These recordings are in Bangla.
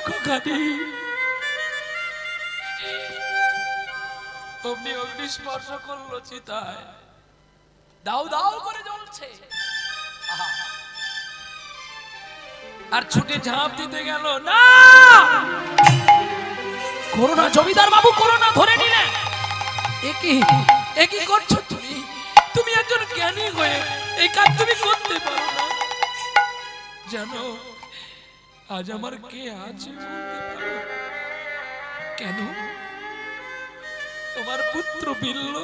খানি অগ্নি অগ্নি স্পর্শ করলো চিতায়, দাও দাও করে জ্বলছে। আর ছুটে ঝাঁপ দিতে গেল, না করোনা জমিদার বাবু, করোনা ধরে নিলেন। একই করছো তুমি, তুমি একজন জ্ঞানী হয়ে এই কাজ তুমি করতে পারো না জানো? আজ আমার কে আছে বলতে পারো? কেন? তোমার পুত্র বিল্ল।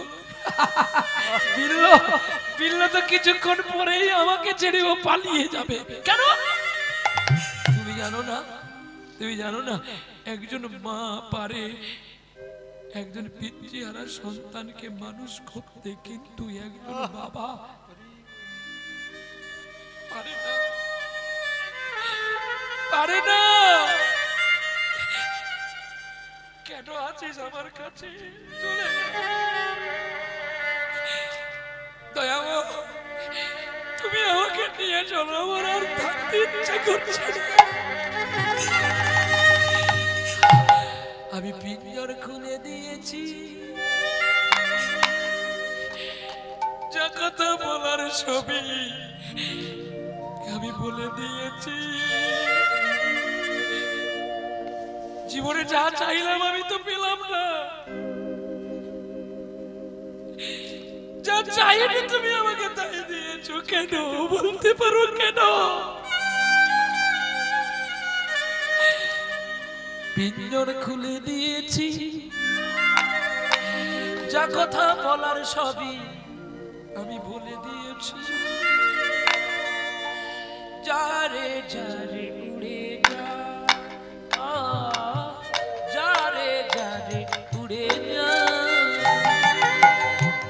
বিল্ল বিল্ল তো কিছুক্ষণ পরেই আমাকে ছেড়ে ও পালিয়ে যাবে। কেন তুমি জানো না? তুমি জানো না একজন মা পারে একজন পিতৃহারা সন্তানকে মানুষ করতে, কিন্তু একজন বাবা পারে না, পারে না। কেন আছিস আমার কাছে? চলে যা দয়াময়, তুমি আমাকে নিয়ে চলো, আমার আর থাকতে ইচ্ছে করছে না। আমি পিঞ্জর খুলে দিয়েছি, যা কথা বলার ছবি আমি বলে দিয়েছি। জীবনে যা চাইলাম আমি তো পেলাম না, যা চাইনি তুমি আমাকে তাই দিয়েছো। কেন বলতে পারো কেন? পিঞ্জর খুলে দিয়েছি, যা কথা বলার সবই আমি বলে দিয়েছি। যারে যারে উড়ে যা, যারে যারে উড়ে যা।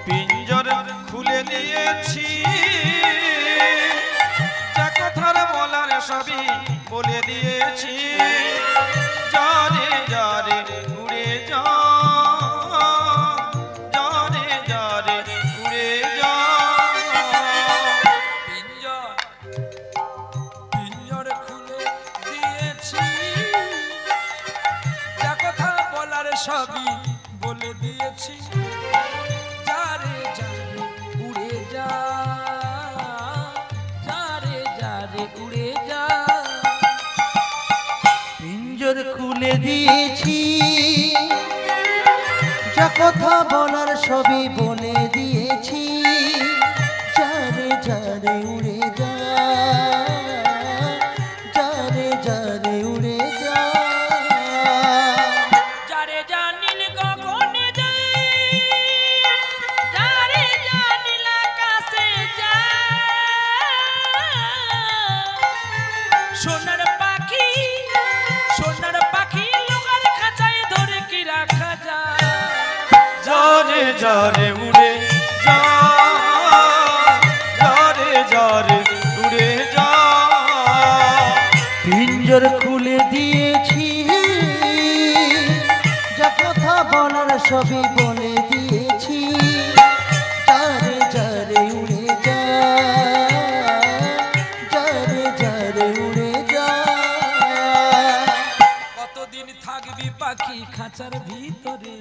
পিঞ্জর খুলে দিয়েছি, যা কথার বলার সবই বলে দিয়েছি। যারে যারে উড়ে যা, যারে যারে উড়ে যা। পিঞ্জর খুলে দিয়েছি, যা কথা বলার সবই বলে দিয়েছি। যারে যারে উড়ে যা, যারে যারে উড়ে যা। পিঞ্জর খুলে দিয়েছি, যা কথা বলার সবই বলে দিয়েছি। যারে যারে উড়ে যা, যারে যারে উড়ে যা। যারে জানিল গগনে যায়, যারে জানিল আকাশে যায়। সোনার পাখি, সোনার পাখি লোকার খাঁচায় ধরে কি রাখা যায়। যারে যারে উড়ে যা, যারে যারে উড়ে যা। পিঞ্জর খুলে দিয়েছি, যা কথা বলার সবই বলে দিয়েছি। যারে যারে উড়ে যা, যারে যারে উড়ে যা। কতদিন থাকবি পাখি খাঁচার ভিতরে,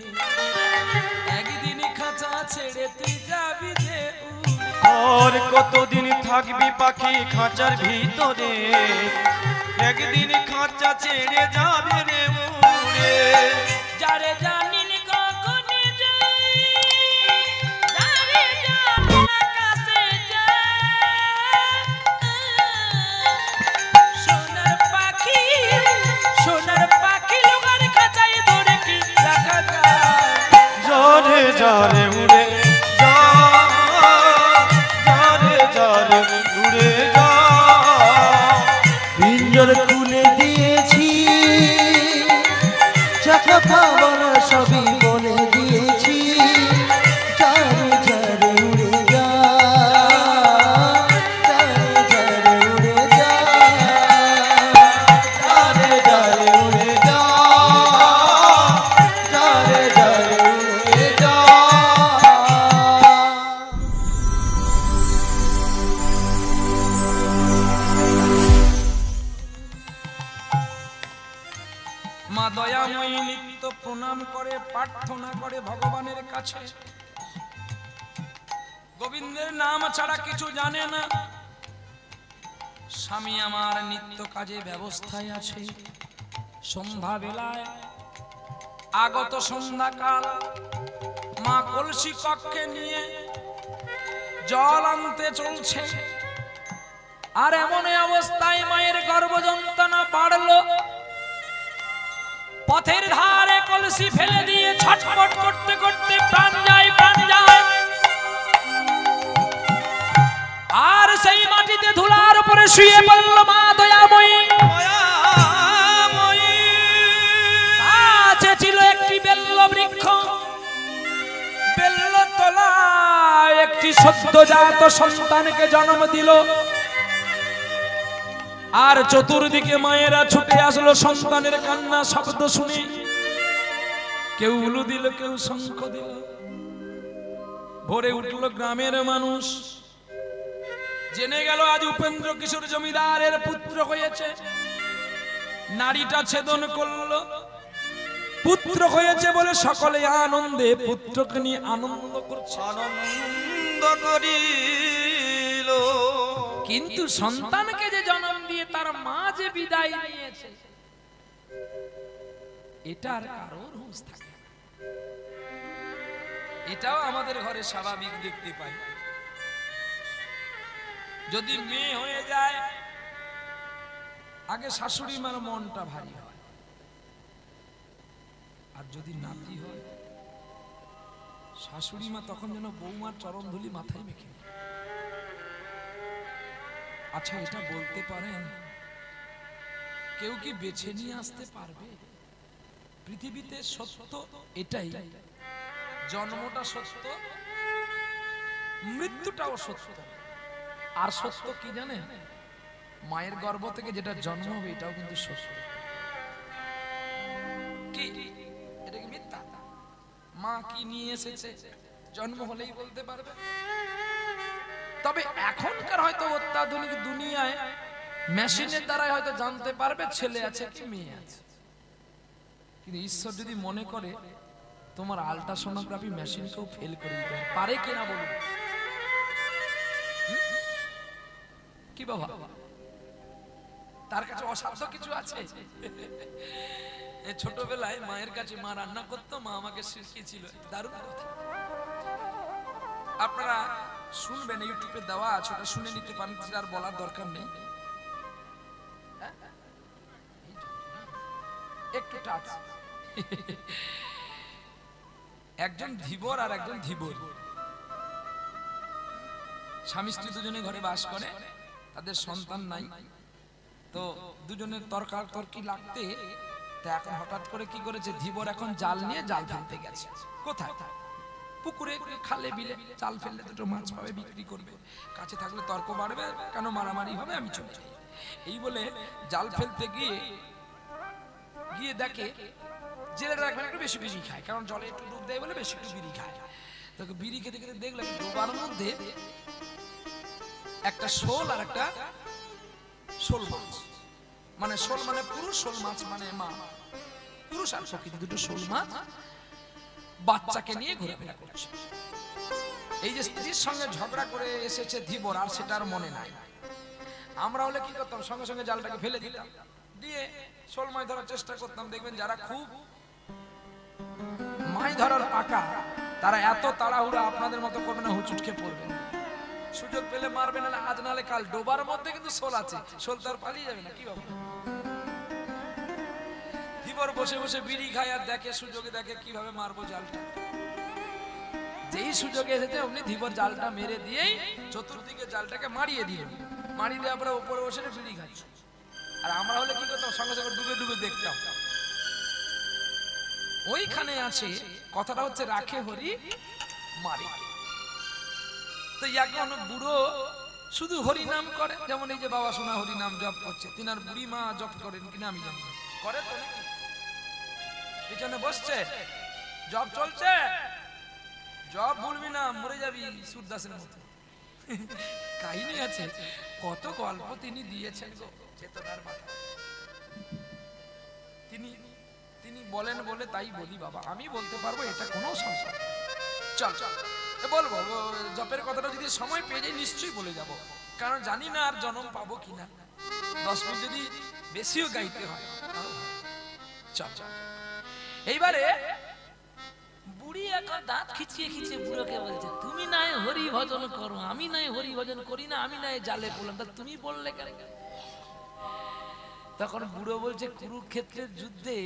একদিন খাঁচা ছেড়ে তুই যাবি যে উড়ে। আর কতদিন থাকবি পাখি খাঁচার ভিতরে, একদিন খাঁচা ছেড়ে যাবে রে উড়ে। যারে জানিল গগনে যায়, যারে জানিল আকাশে যায়। সোনার পাখি, সোনার পাখি লোকার খাঁচায় ধরে কি রাখা যায়। যারে যারে উড়ে যা, যারে যারে উড়ে যা। পিঞ্জর খুলে দিয়েছি, যা কথা বলার সবই বলে দিয়েছি। যারে যারে উড়ে যা, যারে যারে উড়ে যা। যারে যারে উড়ে যা, যারে যারে উড়ে যা। মা দয়াময়ী নিত্য প্রণাম করে প্রার্থনা করে ভগবানের কাছে। গোবিন্দের নাম ছাড়া কিছু জানে না। স্বামী আমার নিত্য কাজে ব্যবস্থায় আছে। সন্ধ্যা বেলায় আগত সন্ধ্যাকাল মা কলসি কক্ষে নিয়ে জল আনতে চলছে। আর এমন অবস্থায় মায়ের গর্ভযন্ত্রণা বাড়লো। পথের ধারে কলসি ফেলে দিয়ে ছটফট করতে করতে প্রাণ যায়, প্রাণ যায়। আর সেই মাটিতে ধুলার উপরে শুয়ে পড়ল মা দয়াময়ী। কাছে ছিল একটি বেল্ল বৃক্ষ। বেল্ল তলায় একটি সদ্যজাত সন্তানকে জন্ম দিল। আর চতুর্দিকে মায়েরা ছুটে আসলো সন্তানের কান্না শব্দ শুনে। কেউ উলু দিল, কেউ শঙ্খ দিল। ভোরে উঠল গ্রামের মানুষ, জেনে গেল আজ উপেন্দ্র কিশোর জমিদারের পুত্র হয়েছে। নারীটা ছেদন করলো। পুত্র হয়েছে বলে সকলে আনন্দে পুত্রকে নিয়ে আনন্দ করছে, আনন্দ করিল। কিন্তু সন্তানকে যে জন্ম দিয়ে তার মা যে বিদায় নিয়েছে, এটার কারোর হুঁশ থাকে না। এটাও আমাদের ঘরে স্বাভাবিক দেখতে পাই। যদি মেয়ে হয়ে যায়, আগে শাশুড়ি মার মনটা ভারী হয়। আর যদি নাতি হয়, শাশুড়ি মা তখন যেন বৌমার চরণ ধুলি মাথায় মেখে। আচ্ছা, এটা বলতে পারেন কেউ কি বেছে নিয়ে আসতে পারবে? পৃথিবীতে সত্য এটাই, জন্মটা সত্য, মৃত্যুটাও সত্য। আর সত্য কি জানেন? মায়ের গর্ভ থেকে যেটা জন্ম হবে এটাও কিন্তু সত্য। কি এটা কি মিথ্যা? মা কি নিয়ে এসেছে জন্ম হলেই বলতে পারবে। তবে এখনকার হয়তো অত্যাধুনিক দুনিয়ায় মেশিনের দ্বারা হয়তো জানতে পারবে ছেলে আছে কি মেয়ে আছে। কিন্তু ঈশ্বর যদি মনে করে, তোমার আল্ট্রাসোনোগ্রাফি মেশিনকেও ফেল করে দিতে পারে কিনা বলুন? কি বাবা, তার কাছে অসাধ্য কিছু আছে? ছোটবেলায় মায়ের কাছে মা রান্না করতো, মা আমাকে শিখিয়েছিল। দারুণ কথা, আপনারা শুনবেন, ইউটিউবে দেওয়া আছে, ওটা শুনে নিতে পারেন, আর বলার দরকার নেই। একটু টাচ। একজন ধীবর আর একজন ধীবর, স্বামী স্ত্রী দুজনে ঘরে বাস করে, তাদের সন্তান নাই। তো দুজনের তর্কাতর্কি লাগতে, তা এখন হঠাৎ করে কি করেছে, ধীবর এখন জাল নিয়ে জাল ফেলতে গেছে। কোথায়? পুকুরে, খালে, বিলে। জাল ফেললে দুটো মাছ পাবে, বিক্রি করবে। কাছে থাকলে তর্ক বাড়বে, কেন মারামারি হবে, আমি চলে যাই। এই বলে জাল ফেলতে গিয়ে দেখে জেলেরা এখন একটু বেশি বিড়ি খায়, কারণ জলে একটু ডুব দেয় বলে বেশি একটু বিড়ি খায়। তোকে বিড়ি খেতে খেতে দেখলাম ডোবার মধ্যে একটা শোল আর একটা শোল মাছ, মানে শোল মানে পুরুষ, শোল মাছ মানে মা। পুরুষ আর প্রকৃতি দুটো শোল মাছ বাচ্চাকে নিয়ে ঘোরাফেরা করছে। এই যে স্ত্রীর সঙ্গে ঝগড়া করে এসেছে ধীবর, আর সেটা আর মনে নাই। আমরা হলে কি করতাম, সঙ্গে সঙ্গে জালটাকে ফেলে দিতাম, দিয়ে শোল মাছ ধরার চেষ্টা করতাম। দেখবেন যারা খুব মাছ ধরার পাকা, তারা এত তাড়াহুড়া আপনাদের মতো করবে না, হুচুটকে পড়বে। সুযোগ পেলে মারবে, না আজ নালে কাল। ডোবার মধ্যে কিন্তু শোল আছে, শোল তার পালিয়ে যাবে না। কি বাবা, ধীবর বসে বসে বিড়ি খায় আর দেখে, সুযোগে দেখে কিভাবে মারবো জালটা। যেই সুযোগে এসেছে অমনি ধীবর জালটা মেরে দিয়েই চতুর্দিকে জালটাকে মারিয়ে দিল। মারিয়ে দেওয়ার পরে উপরে বসে বিড়ি খাচ্ছে। আর আমরা হলে কি করতাম, সঙ্গে সঙ্গে ডুবে ডুবে দেখতাম। ওইখানে আছে কথাটা হচ্ছে, রাখে হরি মারি। তো এখন বুড়ো শুধু হরি নাম করে, যেমন এই যে বাবা সোনা হরি নাম জপ করছে, তিনার বুড়ি মা জপ করেন কিনা আমি জানি, করে তো নাকি? পিছনে বসছে, জব চলছে, জব ভুলবি না, মরে যাবি সুরদাসের মতো। কাহিনী আছে, কত গল্প তিনি দিয়েছেন গো চেতনার মাথা। তিনি বলেন বলে তাই বলি বাবা, আমি বলতে পারবো, এটা কোনো সমস্যা নেই। চল বলবো, জপের কথাটা যদি সময় পেয়ে যাই নিশ্চয়ই বলে যাব, কারণ জানি না আর জন্ম পাবো কিনা। 10 মিনিট যদি বেশিও গাইতে হয়। চল এইবারে বুড়ি এখন দাঁত খিচিয়ে খিচিয়ে বুড়োকে বলছে, তুমি নাই হরি ভজন করো, আমি নাই হরি ভজন করি না, আমি নাই জালে পড়লাম, তা তুমি বললে কেন? তখন বুড়ো বলছে, কুরুক্ষেত্রের যুদ্ধে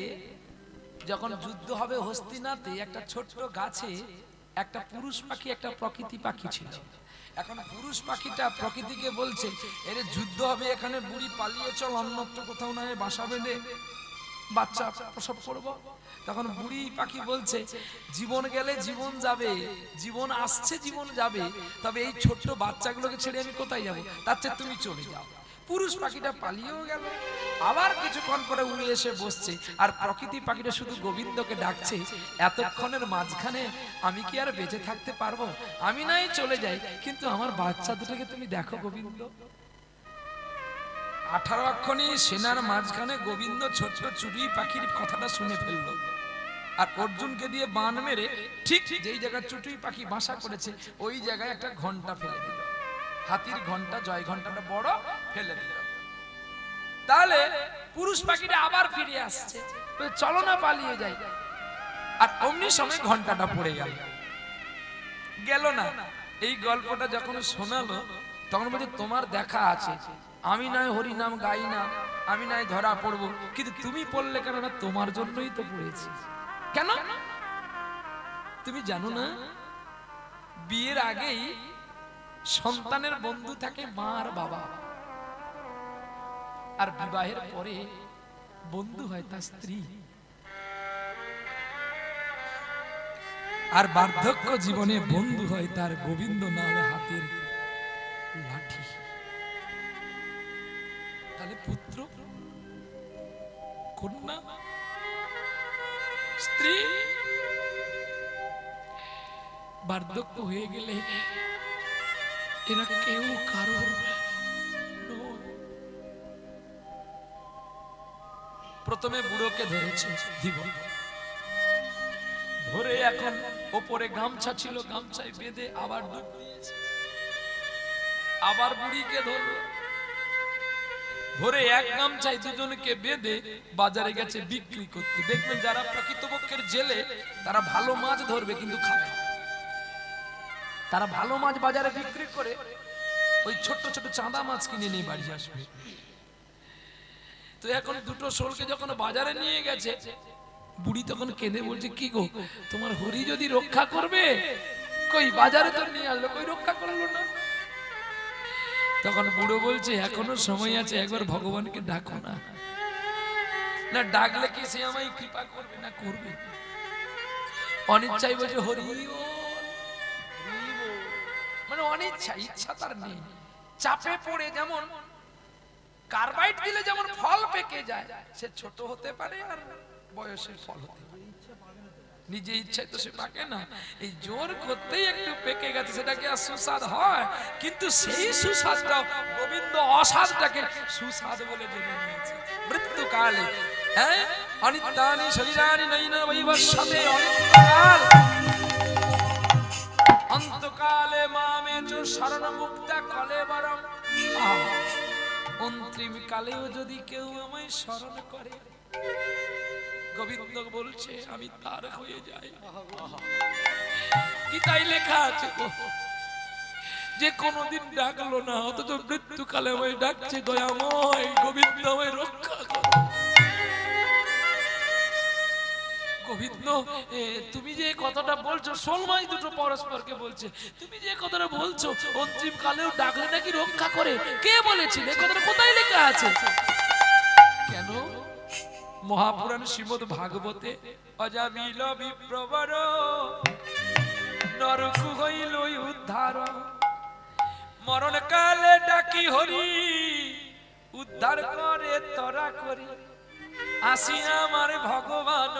যখন যুদ্ধ হবে হস্তিনাতে, একটা ছোট্ট গাছে একটা পুরুষ পাখি একটা প্রকৃতি পাখি ছিল। এখন পুরুষ পাখিটা প্রকৃতিকে বলছে, এর যুদ্ধ হবে, এখানে বুড়ি পালিয়ে চল, অন্যত্র কোথাও না বাসা বেঁধে বাচ্চা প্রসব করবো। তখন বুড়ি পাখি বলছে, জীবন গেলে জীবন যাবে, জীবন আসছে জীবন যাবে, তবে এই ছোট্ট বাচ্চাগুলোকে ছেড়ে আমি কোথায় যাবো, তার চেয়ে তুমি চলে যাও। পুরুষ পাখিটা পালিয়েও গেল, আবার কিছুক্ষণ পরে উড়ে এসে বসছে, আর প্রকৃতি পাখিটা শুধু গোবিন্দকে ডাকছে, এতক্ষণের মাঝখানে আমি কি আর বেঁচে থাকতে পারবো? আমি নাই চলে যাই, কিন্তু আমার বাচ্চা দুটোকে তুমি দেখো গোবিন্দ। 18 অক্ষণী সেনার মাঝখানে গোবিন্দ ছোট্ট চুরি পাখির কথাটা শুনে ফেললো, আর অর্জুনকে দিয়ে বান মেরে ঠিক যেই জায়গায় চুটি পাখি বাসা করেছে ওই জায়গায় একটা ঘন্টা ফেলে দিল, হাতির ঘন্টা, জয় ঘন্টাটা বড় ফেলে দিল। তাহলে পুরুষ পাখিটা আবার ফিরে আসছে, চলো না পালিয়ে যাই, আর অমনি সময় ঘন্টাটা পড়ে গেল না। এই গল্পটা যখন শোনালো তখন বলছে, তোমার দেখা আছে, আমি নয় হরি নাম গাই না, আমি নয় ধরা পড়বো, কিন্তু তুমি পড়লে কেন? না তোমার জন্যই তো পড়েছি। কেন তুমি জানো না, বিয়ের আগেই সন্তানের বন্ধু থাকে মা আর বাবা, আর বিবাহের পরে বন্ধু হয় তার স্ত্রী, আর বার্ধক্য জীবনে বন্ধু হয় তার গোবিন্দ নামে হাতের লাঠি। তাহলে পুত্র, কন্যা, স্ত্রী বার্ধক্য হয়ে গেলে এরা কেউ কারোর প্রথমে বুড়োকে ধরেছে জীবন ধরে, এখন ওপরে গামছা ছিল, গামছায় বেঁধে আবার ডুব দিয়েছে, আবার বুড়িকে ধরলো, ধরে এক গামছায় দুজনকে বেঁধে বাজারে গেছে বিক্রি করতে। দেখবেন যারা প্রকৃতপক্ষের জেলে তারা ভালো মাছ ধরবে কিন্তু খাবে, তারা ভালো মাছ বাজারে বিক্রি করে ওই ছোট ছোট চাঁদা মাছ কিনে নিয়ে বাড়ি আসবে। তো এখন দুটো শোলকে যখন বাজারে নিয়ে গেছে, বুড়ি তখন কেঁদে বলছে, কি গো তোমার হরি যদি রক্ষা করবে, কই বাজারে তো নিয়ে আসলো, কই রক্ষা করলো না। তখন বুড়ো বলছে, এখনো সময় আছে, একবার ভগবানকে ডাকো না, না ডাকলে কি সে আমায় কৃপা করবে? না করবে। অনিচ্ছাই বলছে হরি, মানে অনিচ্ছা, ইচ্ছা তার নেই। চাপে পড়ে যেমন কার্বাইড দিলে যেমন ফল পেকে যায়, সে ছোট হতে পারে আর বয়সের ফল হতে পারে, নিজে ইচ্ছায় তো সে পাকে না, এই জোর করতেই একটু পেকে গেছে, সেটাকে আর সুস্বাদ হয়, কিন্তু সেই সুস্বাদটা গোবিন্দ অসাদটাকে সুস্বাদ বলে জেনে নিয়েছে। মৃত্যুকালে হ্যাঁ অনিত্যানি শরীরানি নৈনা বৈবস্বতে, অনিত্যকাল অন্তকালে মামে চ শরণ মুক্তা কলেবরম। অন্তিম কালেও যদি কেউ আমায় স্মরণ করে, গোবিন্দ বলছে আমি তার হয়ে যাই। গীতায় লেখা আছে যে কোনদিন ডাকলো না, অথচ মৃত্যুকালে আমায় ডাকছে, দয়াময় গোবিন্দ আমায় রক্ষা করো। গোবিন্দ তুমি যে কথাটা বলছো, সোলমাই দুটো পরস্পরকে বলছে, তুমি যে কথাটা বলছো অন্তিম কালেও ডাকলে নাকি রক্ষা করে, কে বলেছিল? এই কথাটা কোথায় লেখা আছে? কেন মহাপুরাণ শ্রীমদ ভাগবতে অজামিল বিপ্রবর নরকু হইল উদ্ধার, মরণ কালে ডাকি হরি উদ্ধার করে তরা করি, আসি আমার ভগবান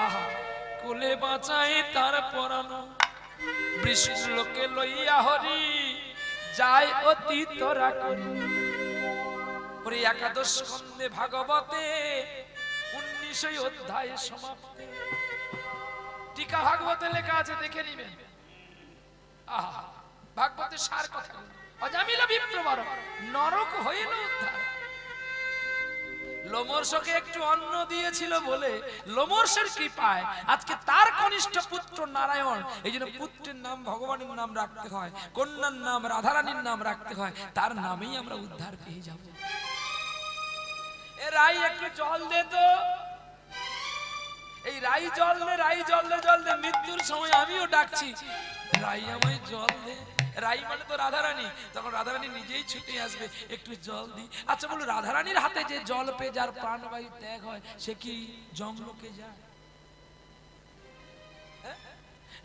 আহা কোলে বাঁচাই তার পরাণ, বিষ্ণু লোকে লইয়া হরি যায় অতি তরা করি। ওরে একাদশ স্কন্ধে ভাগবতে 19 অধ্যায় সমাপ্তি। টিকা ভাগবতে লেখা আছে, দেখে নিবেন। আহা, ভাগবতের সার কথা। অজামিল বিপ্রবর নরক হইল উদ্ধার। লোমর্ষকে একটু অন্ন দিয়েছিল বলে লোমর্ষের কৃপায় আজকে তার কনিষ্ঠ পুত্র নারায়ণ, এই জন্য পুত্রের নাম ভগবানের নাম রাখতে হয়, কন্যার নাম রাধারানীর নাম রাখতে হয়, তার নামেই আমরা উদ্ধার পেয়ে যাব। এ রাই একটু জল দে তো। এই রাই জল দে, রাই জল দে, জল দে। মৃত্যুর সময় আমিও ডাকছি, রাই আমায় জল দে। রাই মানে তো রাধারানী। তখন রাধারানী নিজেই ছুটে আসবে, একটু জল দি। আচ্ছা বলো, রাধারানীর হাতে যে জল পেয়ে যার প্রাণবায়ু ত্যাগ হয়, সে কি জমলোকে যায়?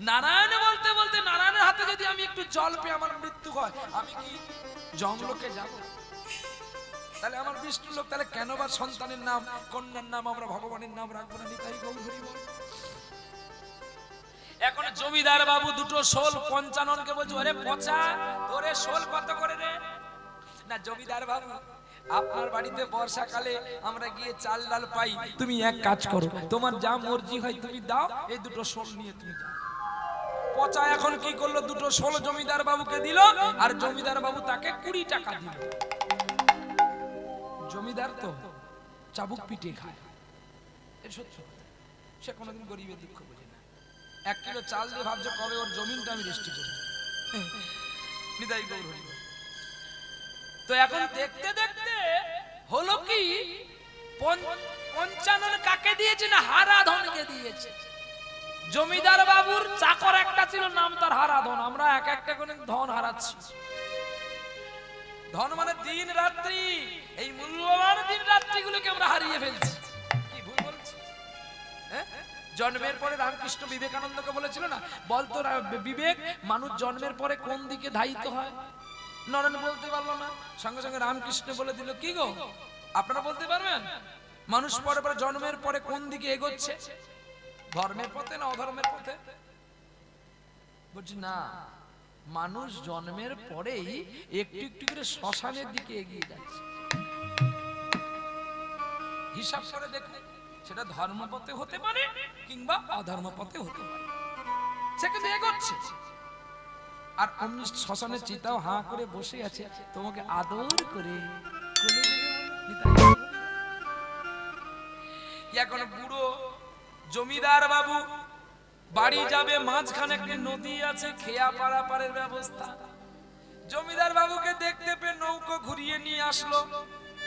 নারায়ণ বলতে বলতে নারায়ণের হাতে যদি আমি একটু জল পেয়ে আমার মৃত্যু হয়, আমি কি জমলোকে যাব? তাহলে আমার বিষ্ণু লোক, তাহলে কেন বা সন্তানের নাম কন্যার নাম আমরা ভগবানের নাম রাখবো না? নিতাই গৌর হরি বল। এখন জমিদার বাবু দুটো শোল পঞ্চাননকে বলছে, ওরে পচা, তোরে শোল কত করে রে? না জমিদার বাবু, আপনার বাড়িতে বর্ষাকালে আমরা গিয়ে চাল ডাল পাই, তুমি এক কাজ করো, তোমার যা মর্জি হয় তুমি দাও, এই দুটো শোল নিয়ে তুমি যাও। পচা এখন কি করলো, দুটো শোল জমিদার বাবুকে দিল, আর জমিদার বাবু তাকে 20 টাকা দিল। জমিদার তো চাবুক পিটে খায়, এর সত্য। সে কোনোদিন গরিবের দুঃখ বোঝে না। 1 কিলো চাল দিয়ে ভাবছো কবে ওর জমিনটা আমি রেস্টি করব। নিতাই গৌর হরি বল। তো এখন দেখতে দেখতে হলো কি, পঞ্চানন কাকে দিয়েছে না হারাধনকে দিয়েছে। জমিদার বাবুর চাকর একটা ছিল, নাম তার হারাধন। আমরা এক একটা করে ধন হারাচ্ছি। ধন মানে দিন রাত্রি, এই মূল্যবান দিন রাত্রি গুলোকে আমরা হারিয়ে ফেলছি। কি ভুল বলছি? জন্মের পরে রামকৃষ্ণ বিবেকানন্দকে বলেছিল না, বলতো বিবেক, মানুষ জন্মের পরে কোন দিকে ধাবিত হয়? নরেন বলতে পারলো না, সঙ্গে সঙ্গে রামকৃষ্ণ বলে দিল, কি গো আপনারা বলতে পারবেন মানুষ পরে পরে জন্মের পরে কোন দিকে এগোচ্ছে? ধর্মের পথে না অধর্মের পথে? বলছি না, মানুষ জন্মের পরেই একটু একটু করে শ্মশানের দিকে এগিয়ে যাচ্ছে। হিসাব করে দেখুন, সেটা ধর্মপথে হতে পারে কিংবা অধর্মপথে হতে পারে, সে কিন্তু এগোচ্ছে। আর অমনি শ্মশানের চিতাও হাঁ করে বসে আছে, তোমাকে আদর করে কোলে নেবে। এখন বুড়ো জমিদার বাবু বাড়ি যাবে, মাঝখানে একটা নদী আছে, খেয়া পারাপারের ব্যবস্থা। জমিদার বাবুকে দেখতে পেয়ে নৌকো ঘুরিয়ে নিয়ে আসলো।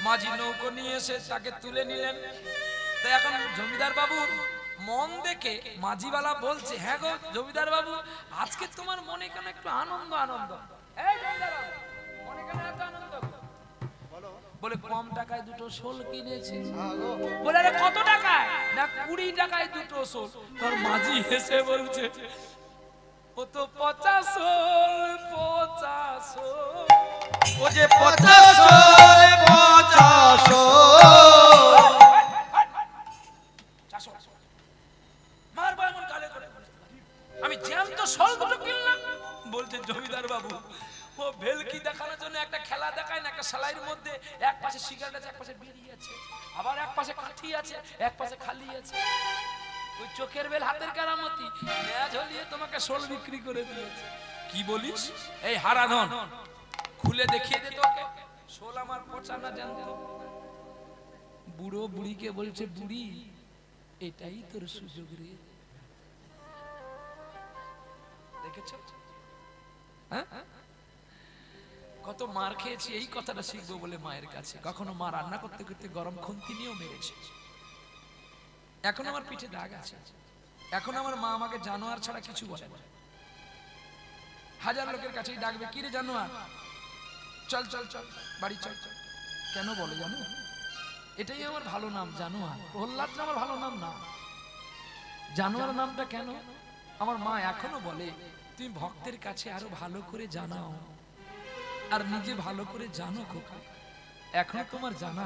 মাঝি নৌকো নিয়ে এসে তাকে তুলে নিলেন। তাই এখন জমিদার বাবু মন দেখে মাঝিওয়ালা বলছে, হ্যাঁ গো জমিদার বাবু, আজকে তোমার মনে কেন একটু আনন্দ আনন্দ? এই জমিদার বাবু, মনে কেন এত আনন্দ? বলে কম টাকায় দুটো শোল কিনেছি। বলে আরে কত টাকায়? না 20 টাকায় দুটো শোল। তোর মাঝি হেসে বলছে, ও তো 50 শোল, 50 শোল। ও যে 50 শোল, 50 শোল। আমি জ্যান্ত শোল দুটো কিনলাম। বলছে জমিদার বাবু, ও ভেলকি দেখানোর জন্য একটা খেলা দেখায় না, একটা সেলাইয়ের মধ্যে এক পাশে সিগারেট আছে, এক পাশে বিড়ি আছে, আবার এক পাশে কাঠি আছে, এক পাশে খালি আছে। ওই চোখের বেল হাতের কেরামতি, নেয়া ঝলিয়ে তোমাকে শোল বিক্রি করে দিয়েছে। কি বলিস? এই হারাধন খুলে দেখিয়ে দে তোকে শোল আমার পচা না জানতো। বুড়ো বুড়িকে বলছে, বুড়ি এটাই তোর সুযোগ রে। দেখেছ কত মার খেয়েছি এই কথাটা শিখবো বলে মায়ের কাছে। কখনো মা রান্না করতে করতে গরম খুন্তি নিয়েও মেরেছে। এখন আমার পিঠে দাগ আছে। এখন আমার মা আমাকে জানোয়ার ছাড়া কিছু বলে না। হাজার লোকের কাছেই ডাকবে, কি রে জানোয়ার, চল চল চল বাড়ি চল চল। কেন বলে জানো? এটাই আমার ভালো নাম জানোয়ার। প্রহ্লাদ আমার ভালো নাম না। জানোয়ার নামটা কেন? আমার মা এখনো বলে, তুমি ভক্তের কাছে আরো ভালো করে জানাও, আর নিজে ভালো করে জানো খোকা। এখনো তোমার জানা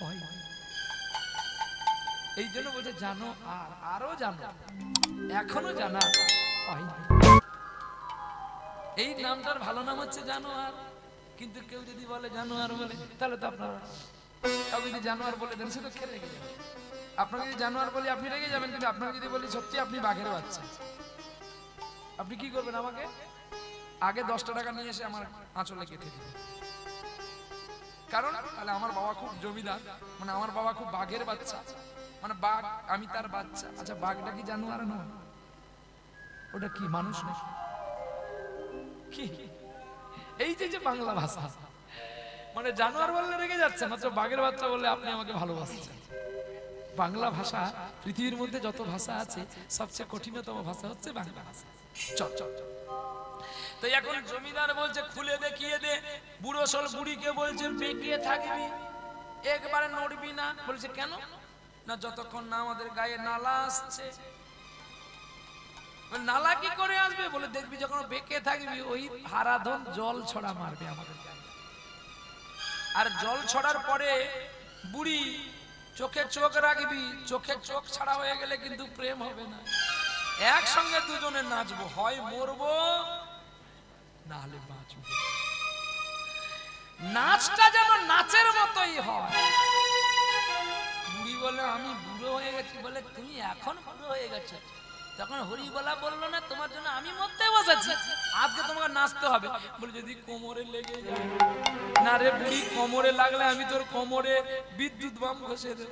হয়, এই জন্য বলছে জানো আর আরো জানো, এখনো জানা হয়। এই নামটার ভালো নাম হচ্ছে জানোয়ার। কিন্তু কেউ যদি বলে জানোয়ার বলে, তাহলে তো আপনারা কেউ যদি জানোয়ার বলে দেন, সে তো খেলে গেলে। আপনাকে যদি জানোয়ার বলি আপনি রেগে যাবেন, কিন্তু আপনাকে যদি বলি সত্যি আপনি বাঘের বাচ্চা, আপনি কি করবেন? আমাকে আগে 10টা টাকা নিয়ে এসে আমার আঁচলে কেটে দিবেন। কারণ তাহলে আমার বাবা খুব জমিদার, মানে আমার বাবা খুব বাঘের বাচ্চা, মানে বাঘ আমি তার বাচ্চা। আচ্ছা বাঘটা কি জানোয়ার নয়? ওটা কি মানুষ না? কি এই যে বাংলা ভাষা, মানে জানোয়ার বললে রেগে যাচ্ছে, মাত্র বাঘের বাচ্চা বললে আপনি আমাকে ভালোবাসছেন। বাংলা ভাষা পৃথিবীর মধ্যে যত ভাষা আছে সবচেয়ে কঠিনতম ভাষা হচ্ছে বাংলা ভাষা। চল চল চল। তো এখন জমিদার বলছে খুলে দেখিয়ে দে। বুড়ো শোল বুড়িকে বলছে বেঁকে থাকবি, একবারে নড়বি না। বলছে কেন? না যতক্ষণ না আমাদের গায়ে নালা আসছে। নালা কি করে আসবে? বলে দেখবি যখন বেঁকে থাকবি ওই হারাধন জল ছড়া মারবে আমাদের গায়ে। আর জল ছড়ার পরে বুড়ি চোখে চোখ রাখবি, চোখে চোখ ছাড়া হয়ে গেলে কিন্তু প্রেম হবে না। একসঙ্গে দুজনে নাচবো, হয় মরবো না হলে বাঁচবো। নাচটা যেন নাচের মতোই হয়। বুড়ি বলে আমি বুড়ো হয়ে গেছি। বলে তুমি এখন বুড়ো হয়ে গেছো, তখন হরিবলা বললো না তোমার জন্য আমি মরতে বসেছি, আজকে তোমাকে নাচতে হবে। বলে যদি কোমরে লেগে যায়। না রে বুড়ি, কোমরে লাগলে আমি তোর কোমরে বিদ্যুৎ বাম ঘষে দেব,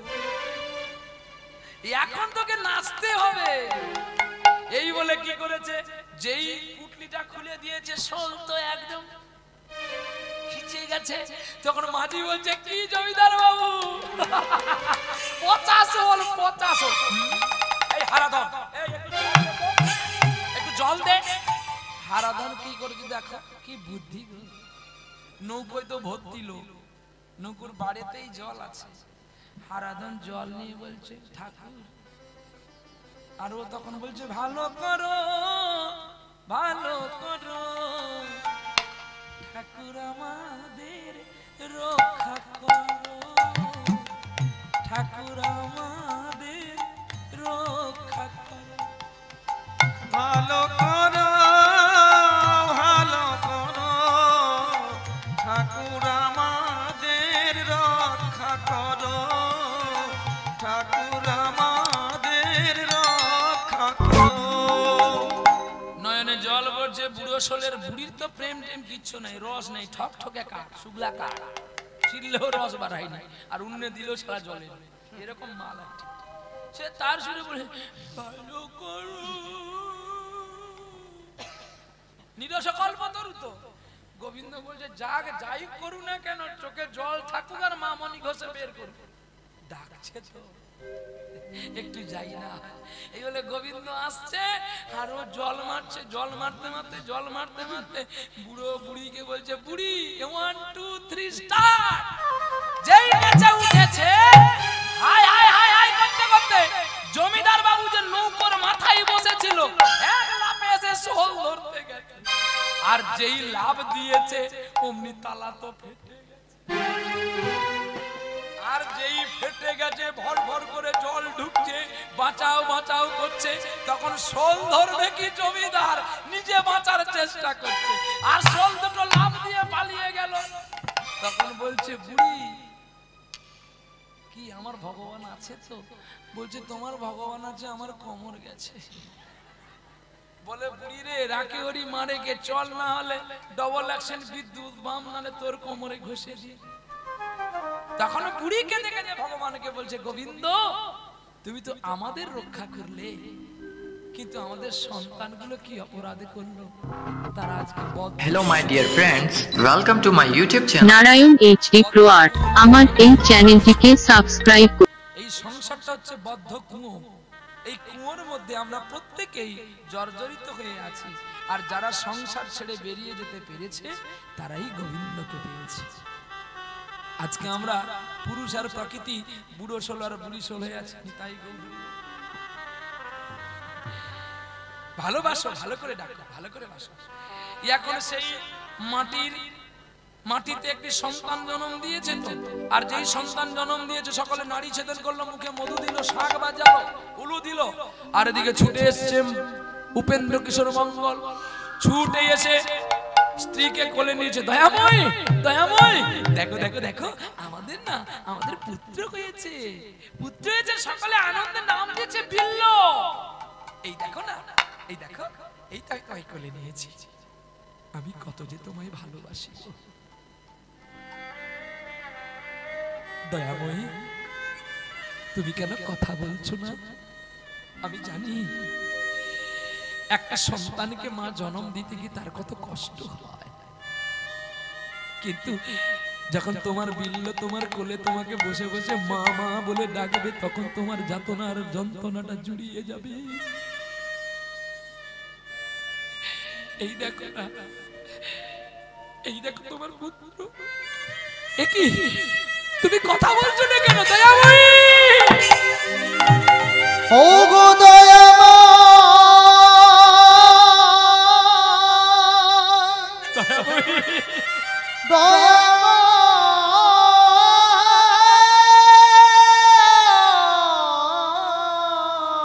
এখন তোকে নাচতে হবে। এই বলে কি করেছে, যেই পুটলিটা খুলে দিয়েছে শোল তো একদম খিচে গেছে। তখন মাঝি বলছে কি জমিদার বাবু 50 শোল 50 শোল। এই হারাধন একটু জল দে। হারাধন কি করেছে দেখো, কি বুদ্ধি গো। নৌকোয় তো ভর্তি লোক, নৌকোর বাড়িতেই জল আছে। হারাধন জল নিয়ে বলছে ঠাকুর, আর ও তখন বলছে ভালো করো ভালো করো ঠাকুর আমাদের রক্ষা করো, ঠাকুর আমাদের রক্ষা করো। ভালো করো ভালো করো ঠাকুর আমাদের রক্ষা করো, ঠাকুর আমাদের রক্ষা করো। নয়নে জল পড়ছে বুড়ো শোলের। বুড়ির তো প্রেম টেম কিচ্ছু নাই, রস নাই, ঠক ঠকে কাঠ, শুকলা কাঠ, ছিললেও রস বাড়াই নাই, আর উন্নে দিলেও সারা জলে এরকম মাল। সে তার সুরে বলে ভালো করো। নিরস কল্পতরু তো। গোবিন্দ বলছে যাক যাই করু না কেন, চোখে জল থাকুক আর মামনি ঘষে বের করবে। ডাকছে তো একটু যাই না। এই বলে গোবিন্দ আসছে আর ও জল মারছে, জল মারতে মারতে জল মারতে মারতে বুড়ো বুড়িকে বলছে বুড়ি 1 2 3 স্টার্ট। যেই নেচে উঠেছে হাই হাই হাই হাই করতে করতে জমিদার বাবু যে নৌকোর মাথায় বসেছিল এক লাফে এসে শোল ধরতে গেছে, আর যেই লাভ দিয়েছে অমনি তালা তো ফেটে গেছে। আর যেই ফেটে গেছে ভর ভর করে জল ঢুকছে, বাঁচাও বাঁচাও করছে। তখন শোল ধরবে কি জমিদার নিজে বাঁচার চেষ্টা করছে, আর শোল দুটো লাভ দিয়ে পালিয়ে গেল। তখন বলছে বুড়ি কি আমার ভগবান আছে তো? বলছে তোমার ভগবান আছে, আমার কোমর গেছে। বলে বুড়ি রে রাকে ওরি মারে কে, চল না হলে ডবল অ্যাকশন বিদ্যুৎ বাম, নালে তোর কোমরে ঘষে দিয়ে। তখন বুড়ি কেঁদে কেঁদে ভগবানকে বলছে গোবিন্দ তুমি তো আমাদের রক্ষা করলে, কিন্তু আমাদের সন্তানগুলো কি অপরাধ করলো, তারা আজকে Hello my dear friends, welcome to my YouTube channel. Narayan HD Pro Art আমার এই চ্যানেলটিকে সাবস্ক্রাইব করুন। এই সংসারটা হচ্ছে বদ্ধ কুয়ো। এই কুয়োর মধ্যে আমরা প্রত্যেকেই জর্জরিত হয়ে আছি, আর যারা সংসার ছেড়ে বেরিয়ে যেতে পেরেছে তারাই গোবিন্দকে পেয়েছে। আজকে আমরা পুরুষ আর প্রকৃতি, বুড়ো শোল আর বুড়ি শোল হয়ে আছি। তাই ভালোবাসো, ভালো করে ডাকো, ভালো করে বাসো। এখন সেই মাটিতে একটি সন্তান জন্ম দিয়েছে তো, আর যেই সন্তান জন্ম দিয়েছে সকলে নারী ছেদন করলো, মুখে মধু দিল, শাক বাজালো, উলু দিল। আর এদিকে ছুটে এসছে উপেন্দ্র কিশোর মঙ্গল, ছুটে এসে স্ত্রীকে কোলে নিয়েছে। দয়াময় দয়াময় দেখো দেখো দেখো আমাদের না আমাদের পুত্র হয়েছে, পুত্র হয়েছে, সকলে আনন্দে নাম দিয়েছে বিল্ল। এই দেখো না, এই দেখো, এই তাই তাই কোলে নিয়েছি। আমি কত যে তোমায় ভালোবাসি দয়াময়ী, তুমি কেন কথা বলছো না? আমি জানি একটা সন্তানকে মা জন্ম দিতে গিয়ে তার কত কষ্ট হয়, কিন্তু যখন তোমার বিল্ল তোমার কোলে তোমাকে বসে বসে মা মা বলে ডাকবে, তখন তোমার যাতনার যন্ত্রণাটা জুড়িয়ে যাবে। এই দেখো না, এই দেখো তোমার পুত্র। একই তুমি কথা বলছো না কেন দয়াময়ী? ও গো দয়াময়,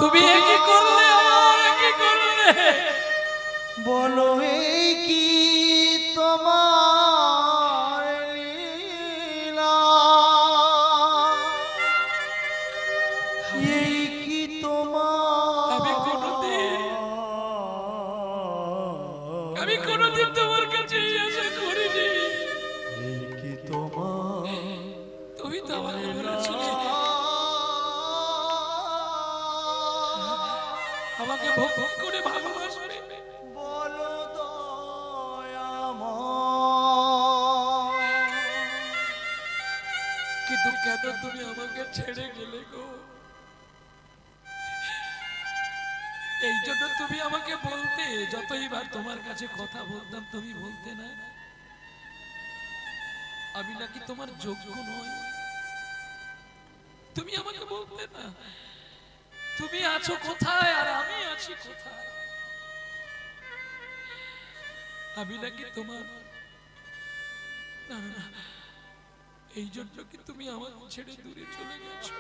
তুমি একই করলে, আমার একই করলে। বলো এই কি তোমার লীলা, এই কি তোমার, আমি কোনোদিন তোমার কাছে এই আশা করিনি। এই কি তোমার, তুমি তো আমাকে বলেছিলে আমাকে ভক্তি করে ভালোবাসবে। বলো দয়াময়, কিন্তু কেন তুমি আমাকে ছেড়ে গেলে গো? এই জন্য তুমি আমাকে বলতে, যতইবার তোমার কাছে কথা বলতাম তুমি বলতে না আমি নাকি তোমার যোগ্য নই। তুমি আমাকে বলতে না তুমি আছো কোথায় আর আমি আছি কোথায়। আমি নাকি তোমার না না না, এই জন্য কি তুমি আমার ছেড়ে দূরে চলে গেছো?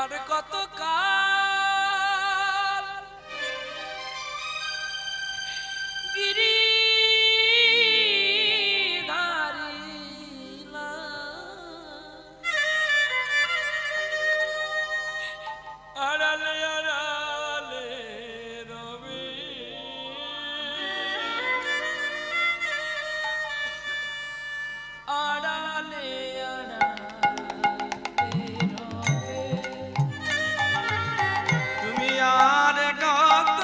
আর কত কাল গিরি ধারিলা, আড়ালে আড়ালে রবি, আড়ালে তুমি আর কত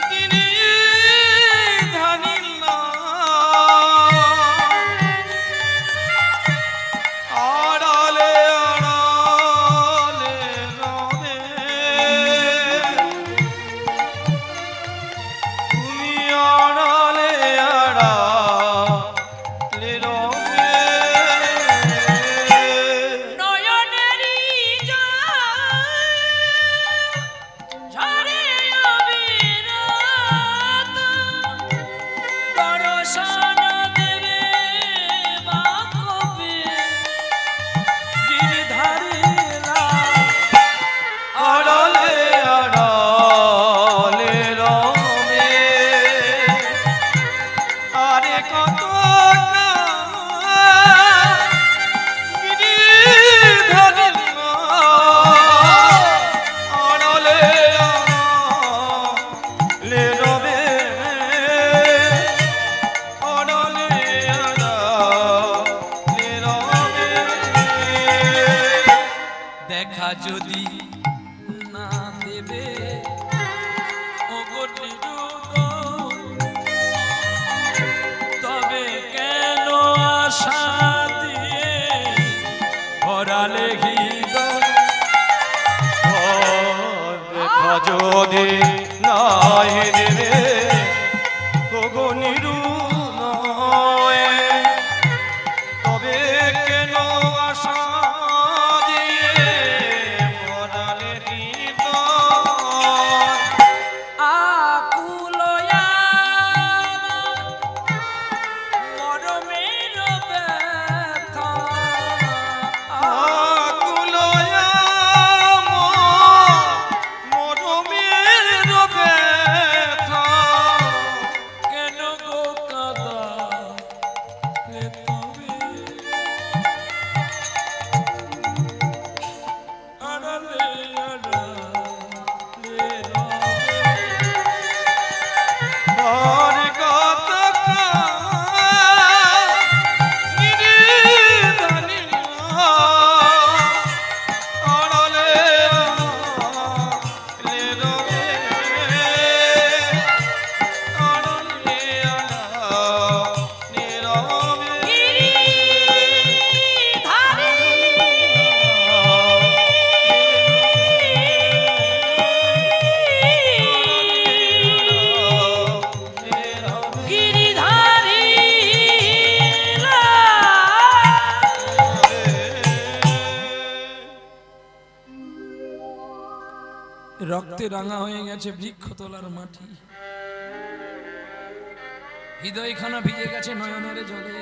দিনে ধানিল আড়ালে আড়ালে রবে, তুমি আড়ালে আড়ালে রবে। নয়নেরই ঝরে অবিরত দর্শন দেবে মা কবে গিরিধারিলা, আড়ালে আড়ালে রবে, আরে কত আড়ালে আড়ালে রবে, আড়ালে আড়ালে রবে। দেখা যদি না দেবে ওগো নিরুদ, তবে কেন আশা দিয়ে ভরালে হৃদয়? দেখা যদি নাই দেবে ওগো নিরুদয়, তবে কেন আশা দিয়ে ভরালে হৃদয়? আকুল মরমের ব্যথা, আকুল আমার রাঙা হয়ে গেছে বৃক্ষ তোলার মাটি, হৃদয়খানা ভিজে গেছে নয়নের জলে।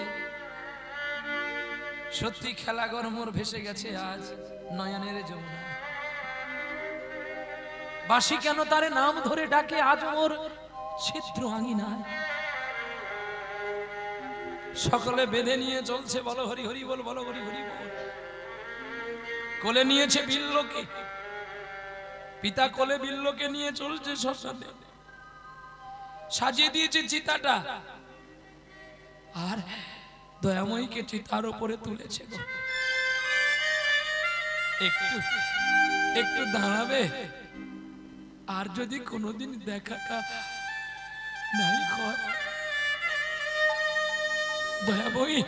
সত্যি খেলাঘর মোর ভেসে গেছে আজ নয়নের যমুনা। বাঁশি কেন তারে নাম ধরে ডাকে আজ মোর ছিদ্র আঙিনায়। সকলে বেঁধে নিয়ে চলছে বলো হরি হরি বল, বলো হরি হরি বল। কোলে নিয়েছে বিল্লকে, পিতা কোলে বিল্লকে নিয়ে চলছে শ্মশানে। সাজিয়ে দিয়েছে চিতাটা, আর দয়াময়ীকে চিতার উপরে তুলেছে। একটু একটু দাঁড়াবে, আর যদি কোনোদিন দেখাটা নাই হয়। দয়াময়ী,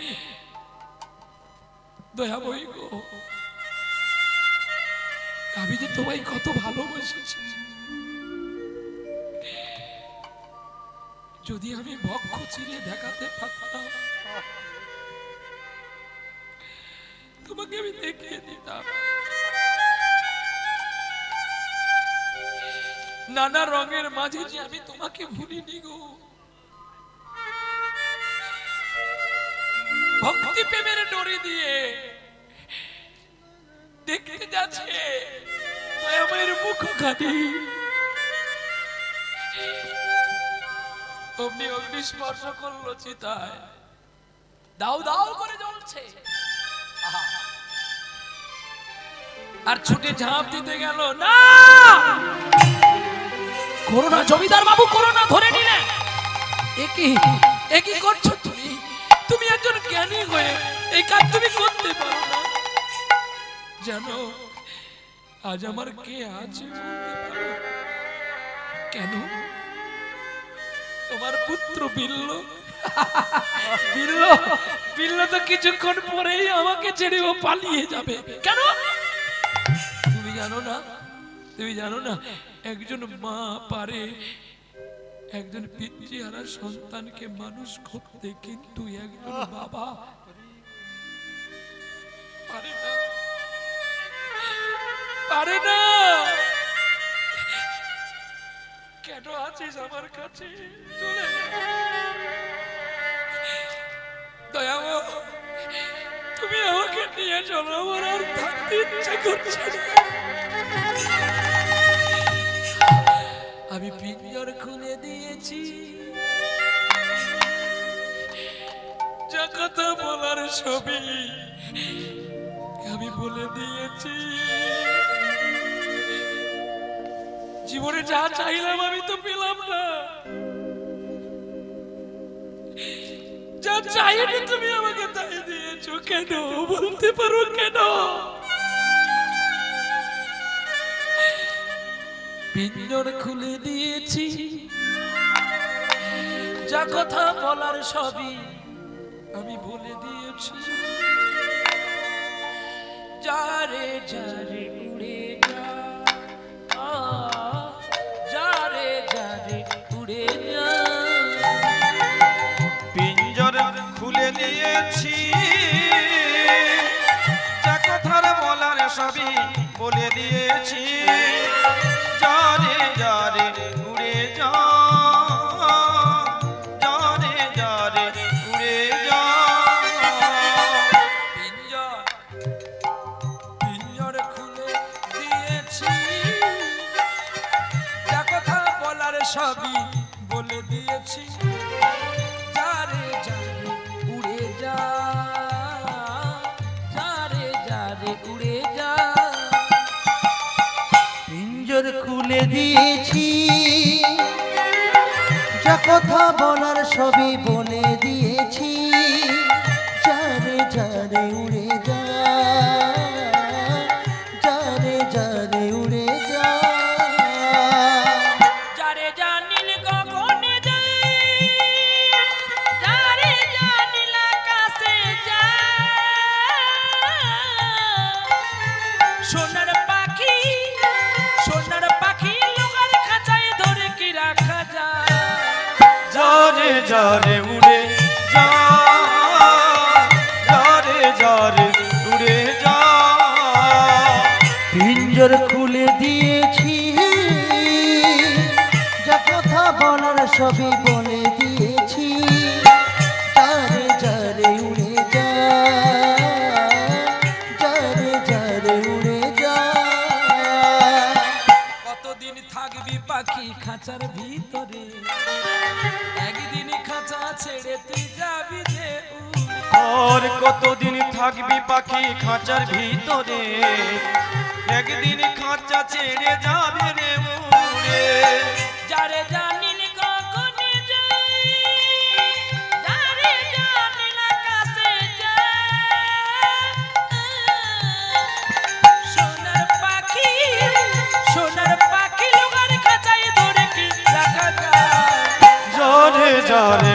দয়াময়ী গো, আমি যে তোমায় কত ভালোবেসেছি, যদি আমি বক্ষ চিরে দেখাতে পারতাম তোমাকে আমি দেখিয়ে দিতাম। নানা রঙের মাঝে যে আমি তোমাকে ভুলিনি গো। ভক্তি প্রেমের ডোরি দিয়ে দেখতে যাচ্ছে আমার মুখখানি, অগ্নি অগ্নি স্পর্শ করলো চিতায়, দাও দাও করে জ্বলছে। আর ছুটে ঝাঁপ দিতে গেল, না করোনা জমিদার বাবু, করোনা ধরে নিলে। একই করছো তুমি, তুমি একজন জ্ঞানী হয়ে এই কাজ তুমি করতে পারো না। জানো আজ আমার কে আছে বলতে পারো? কেন? তোমার পুত্র বিল্ল। বিল্ল বিল্ল তো কিছুক্ষণ পরেই আমাকে ছেড়ে ও পালিয়ে যাবে। কেন? তুমি জানো না, তুমি জানো না একজন মা পারে একজন পিতৃহারা সন্তানকে মানুষ করতে, কিন্তু একজন বাবা পারে না, পারে না। কেন আছিস আমার কাছে? চলে যা। দয়াময়, তুমি আমাকে নিয়ে চলো, আমার আর থাকতে ইচ্ছে করছে না। আমি পিঞ্জর খুলে দিয়েছি, যা কথা বলার সবই আমি বলে দিয়েছি। জীবনে যা চাইলাম আমি তো পেলাম না, যা চাইনি তুমি আমাকে তাই দিয়েছো। কেন বলতে পারো কেন? পিঞ্জর খুলে দিয়েছি, যা কথা বলার সবই আমি বলে দিয়েছি। যারে যারে উড়ে যা, যারে যারে উড়ে যা। পিঞ্জর খুলে দিয়েছি, যা কথার বলার সবই বলে দিয়েছি। যারে যারে উড়ে যা, যারে যারে উড়ে যা। পিঞ্জর পিঞ্জর খুলে দিয়েছি, যা কথা বলার সবই বলে দিয়েছি। যারে যারে উড়ে যা, যারে যারে উড়ে যা। পিঞ্জর খুলে দিয়েছি, যা কথা বলার সবই বলে দিয়েছি। যারে যারে উড়ে যা, যারে যারে উড়ে যা। যারে জানিল গগনে যায়, যারে জানিল আকাশে যায়। সোনার পাখি, সোনার পাখি লোকার খাঁচায় ধরে কি রাখা যায়। যারে যারে উড়ে যা, যারে যারে উড়ে যা। পিঞ্জর খুলে দিয়েছি, বলার সবই বলে দিয়েছি যারে যারে উড়ে যা যারে যারে উড়ে যা কতদিন থাকবি পাখি খাঁচার ভিতরে একদিন খাঁচা ছেড়ে তুই যাবি যে উড়ে। আর কতদিন থাকবি পাখি খাঁচার ভিতরে একদিন খাঁচা ছেড়ে যাবে রে উড়ে যারে জানিন কখনে যাই যারে জানিন আকাশে যায় সোনার পাখি লোকার খাঁচায় ধরে কি রাখা যায় জরে জরে